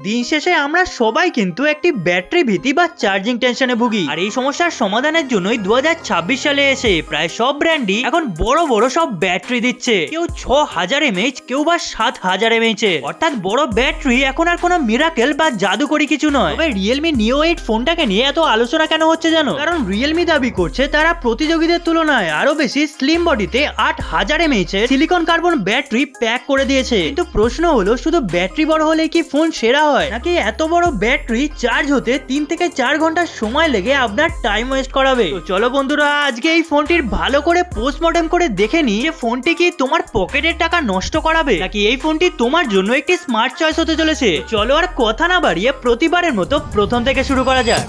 দিন শেষে আমরা সবাই কিন্তু একটি ব্যাটারি ভীতি বা চার্জিং টেনশনে ভুগি। আর এই সমস্যার সমাধানের জন্যই 2026 সালে এসে প্রায় সব ব্র্যান্ডই এখন বড় বড় সব ব্যাটারি দিচ্ছে। কেউ 6000 mAh, কেউ বা 7000 mAh এর। অর্থাৎ বড় ব্যাটারি এখন আর কোনো মিরাকেল বা জাদুকরি কিছু নয়। তবে Realme Neo 8 ফোনটাকে নিয়ে এত আলোচনা কেন হচ্ছে জানো? কারণ Realme দাবি করছে তারা প্রতিযোগীদের তুলনায় আরো বেশি স্লিম বডিতে 8000 mAh এর সিলিকন কার্বন ব্যাটারি প্যাক করে দিয়েছে। কিন্তু প্রশ্ন হলো, শুধু ব্যাটারি বড় হলে কি ফোন সেরা হয়, নাকি এত বড় ব্যাটারি চার্জ হতে 3 থেকে 4 ঘন্টা সময় লেগে আপনার টাইম ওয়েস্ট করাবে? তো চলো বন্ধুরা, আজকে এই ফোনটির ভালো করে পোস্টমর্টেম করে দেখে নি যে ফোনটি কি তোমার পকেটের টাকা নষ্ট করাবে, নাকি এই ফোনটি তোমার জন্য একটি স্মার্ট চয়েস হতে চলেছে। চলো আর কথা না বাড়িয়ে প্রতিবারের মতো প্রথম থেকে শুরু করা যাক।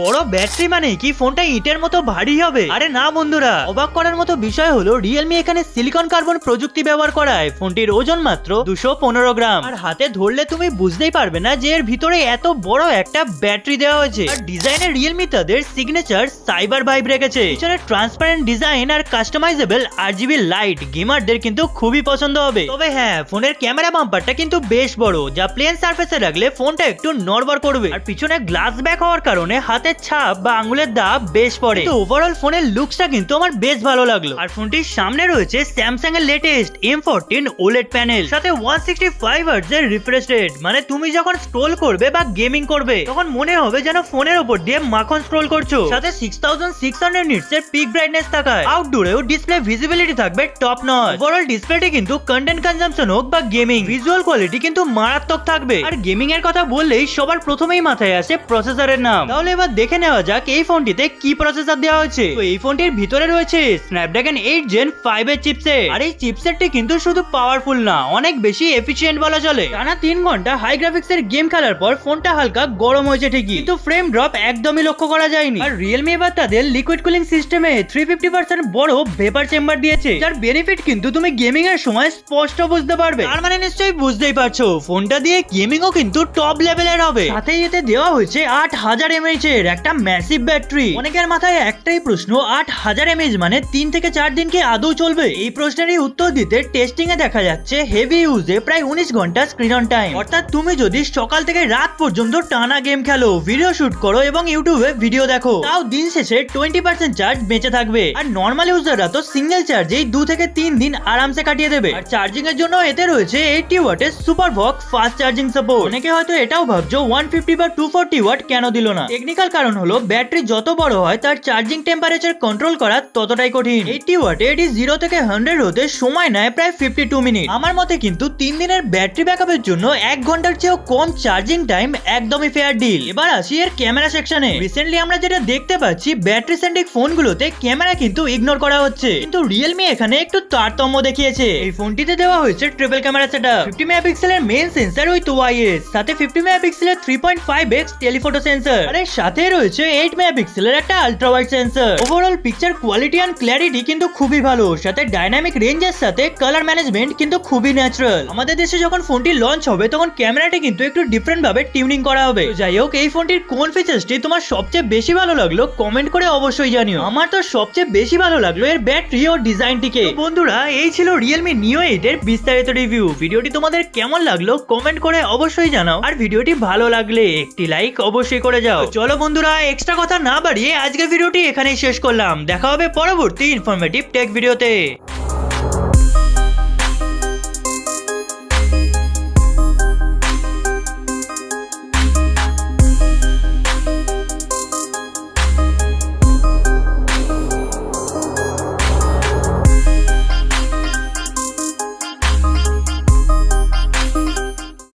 বড় ব্যাটারি মানে কি ফোনটা ইটের মতো ভারী হবে? আরে না বন্ধুরা, অবাক করার মতো বিষয় হলো Realme এখানে সিলিকন কার্বন প্রযুক্তি ব্যবহার করায় ফোনটির ওজন মাত্র 215 গ্রাম। আর হাতে ধরলে তুমি বুঝতেই পারবে না যে এর ভিতরে এত বড় একটা ব্যাটারি দেওয়া হয়েছে। আর ডিজাইনে Realme তাদের সিগনেচার সাইবার ভাইব রেখেছে। পিছনে ট্রান্সপারেন্ট ডিজাইন আর কাস্টমাইজেবল RGB লাইট গেমারদের কিন্তু খুবই পছন্দ হবে। তবে হ্যাঁ, ফোনের ক্যামেরা বাম্পারটা কিন্তু বেশ বড়, যা প্লেন সারফেসে রাখলে ফোনটা একটু নড়বড় করবে। আর পিছনে গ্লাস ব্যাক হওয়ার কারণে হাতের ছাপ বা আঙ্গুলের দাগ বেশ পড়ে। তো ওভারঅল ফোনের লুকসটা কিন্তু আমার বেশ ভালো লাগলো। আর ফোনটির সামনে রয়েছে স্যামসাং এর লেটেস্ট M14 OLED প্যানেল, সাথে 165 Hz এর রিফ্রেশ রেট। মানে তুমি যখন স্ক্রোল করবে বা গেমিং করবে তখন মনে হবে যেন ফোনের উপর দিয়ে মাখন স্ক্রোল করছো। সাথে 6600 নিটস এর পিক ব্রাইটনেস থাকায় আউটডোরেও ডিসপ্লে ভিজিবিলিটি থাকবে টপ নচ। ওভারঅল ডিসপ্লেটি কিন্তু কন্টেন্ট কনজাম্পশন হোক বা গেমিং, ভিজুয়াল কোয়ালিটি কিন্তু মারাত্মক থাকবে। আর গেমিং এর কথা বললেই সবার প্রথমেই মাথায় আসে প্রসেসরের নাম। তাহলে এবার দেখে নেওয়া যাক এই ফোনটিতে কি প্রসেসর দেওয়া হয়েছে। তো এই ফোনটির ভিতরে রয়েছে স্ন্যাপড্রাগন 8 Gen 5 এর চিপসেট। আর এই চিপসেটটি কিন্তু শুধু পাওয়ারফুল না, অনেক বেশি এফিশিয়েন্ট বলা চলে। টানা 3 ঘন্টা হাই গ্রাফিক্সের গেম খেলার পর ফোনটা হালকা গরম হয়েছে ঠিকই, কিন্তু ফ্রেম ড্রপ একদমই লক্ষ্য করা যায়নি। আর Realme এবার তাদের লিকুইড কুলিং সিস্টেমে 350% বড় ভেপার চেম্বার দিয়েছে, যার বেনিফিট কিন্তু তুমি গেমিং এর সময় স্পষ্ট বুঝতে পারবে। তার মানে নিশ্চয়ই বুঝতেই পারছো ফোনটা দিয়ে গেমিংও কিন্তু টপ লেভেলের হবে। সাথে এতে দেওয়া হয়েছে 8000 mAh এর একটা ম্যাসিভ ব্যাটারি। অনেকের মাথায় একটাই প্রশ্ন, 8000 mAh মানে 3 থেকে 4 দিন কি আদৌ চলবে? এই প্রশ্নেরই উত্তর দিতে টেস্টিং এ দেখা যাচ্ছে হেভি ইউজে প্রায় 19 ঘন্টা স্ক্রিন অন টাইম। অর্থাৎ তুমি যদি সকাল থেকে রাত পর্যন্ত টানা গেম খেলো, ভিডিও শুট করো এবং ইউটিউবে ভিডিও দেখো, তাও দিন শেষে 20% চার্জ বেঁচে থাকবে। আর নর্মাল ইউজাররা তো সিঙ্গেল চার্জেই 2 থেকে 3 দিন আরামসে কাটিয়ে দেবে। আর চার্জিং এর জন্য এতে রয়েছে 80 ওয়াটের সুপার ভক ফাস্ট চার্জিং সাপোর্ট। অনেকে হয়তো এটাও ভাবছো 150 বা 240 ওয়াট কেন দিল না। টেকনিক্যাল কারণ হলো ব্যাটারি যত বড় হয় তার চার্জিং টেম্পারেচার কন্ট্রোল করা ততটাই কঠিন। 80 ওয়াটে এটি 0 থেকে 100 হতে সময় নেয় প্রায় 52 মিনিট। আমার মতে কিন্তু 3 দিনের ব্যাটারি ব্যাকআপের জন্য 1 ঘন্টার চেয়েও কম চার্জিং টাইম একদমই ফেয়ার ডিল। এবার আসি এর ক্যামেরা সেকশনে। রিসেন্টলি আমরা যেটা দেখতে পাচ্ছি, ব্যাটারি সেন্ট্রিক ফোনগুলোতে ক্যামেরা কিন্তু ইগনোর করা হচ্ছে, কিন্তু Realme এখানে একটু তারতম্য দেখিয়েছে। এই ফোনটিতে দেওয়া হয়েছে ট্রিপল ক্যামেরা সেটআপ, 50 মেগাপিক্সেলের মেইন সেন্সর উইথ OIS, সাথে 50 মেগাপিক্সেলের 3.5x টেলিফটো সেন্সর। আর এর সাথে রয়েছে 8 মেগাপিক্সেলের একটা ultra wide sensor. Overall picture quality and clarity কিন্তু খুবই ভালো, সাথে ডাইনামিক রেঞ্জের সাথে কালার ম্যানেজমেন্ট কিন্তু খুবই ন্যাচারাল। আমাদের দেশে যখন ফোনটি লঞ্চ হবে তখন ক্যামেরাটি কিন্তু একটু ডিফারেন্ট ভাবে টিউনিং করা হবে। যাই হোক, এই ফোনটির কোন ফিচার্সটি তোমার সবচেয়ে বেশি ভালো লাগলো কমেন্ট করে অবশ্যই জানিও। আমার তো সবচেয়ে বেশি ভালো লাগলো এর ব্যাটারি ও ডিজাইনটিকে। বন্ধুরা, এই ছিল Realme Neo 8 এর বিস্তারিত রিভিউ। ভিডিওটি তোমাদের কেমন লাগলো কমেন্ট করে অবশ্যই জানাও। আর ভিডিওটি ভালো লাগলে একটি লাইক অবশ্যই করে যাও। চলো বন্ধুরা, এক্সট্রা কথা না বাড়িয়ে আজকের ভিডিওটি এখানেই শেষ করলাম। দেখা হবে পরবর্তী ইনফরমেটিভ টেক ভিডিওতে।